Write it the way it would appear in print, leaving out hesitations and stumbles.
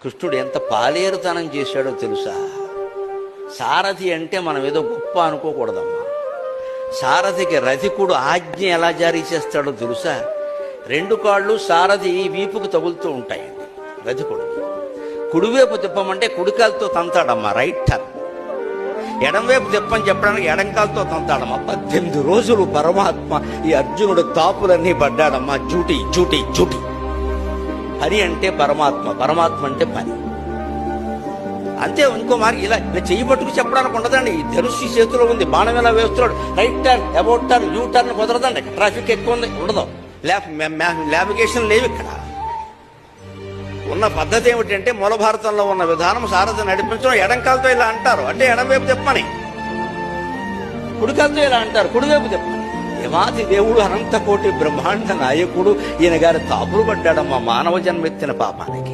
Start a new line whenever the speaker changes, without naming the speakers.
కృష్ణుడు ఎంత పాలేరుతనం చేశాడో తెలుసా? సారథి అంటే మనం ఏదో గొప్ప అనుకోకూడదమ్మా. సారథికి రథికుడు ఆజ్ఞ ఎలా జారీ చేస్తాడో తెలుసా? రెండు కాళ్ళు సారథి వీపుకు తగులుతూ ఉంటాయండి. రథికుడు కుడివైపు తిప్పమంటే కుడికాలతో తంతాడమ్మా, రైట్ టర్న్. ఎడంవైపు తిప్పని చెప్పడానికి ఎడంకాలతో తంతాడమ్మా. 18 రోజులు పరమాత్మ ఈ అర్జునుడు తాపులన్నీ పడ్డాడమ్మా. జూటి జూటి జూటి. హరి అంటే పరమాత్మ, పరమాత్మ అంటే పని. అంతే. ఇంకో మరి ఇలా చెయ్యి పట్టుకు చెప్పడానికి ఉండదండి. ఈ ధనుస్సు చేతిలో ఉంది, బాణం ఎలా వేస్తున్నాడు. Right turn, about turn, you turn కుదరదండి. ట్రాఫిక్ ఎక్కువ ఉంది, ఉండదు. నావిగేషన్ లేవు ఇక్కడ. ఉన్న పద్ధతి ఏమిటంటే మూల భారతంలో ఉన్న విధానం సారథి నడిపించడం. ఎడంకాలతో ఇలా అంటారు అంటే ఎడంవైపు తిప్పని, కుడికాలతో ఇలా అంటారు కుడివైపు తిప్పని. యమాది దేవుడు అనంత కోటి బ్రహ్మాండ నాయకుడు ఈయన గారి తాపులు పడ్డాడమ్మా మానవ జన్మెత్తిన పాపానికి.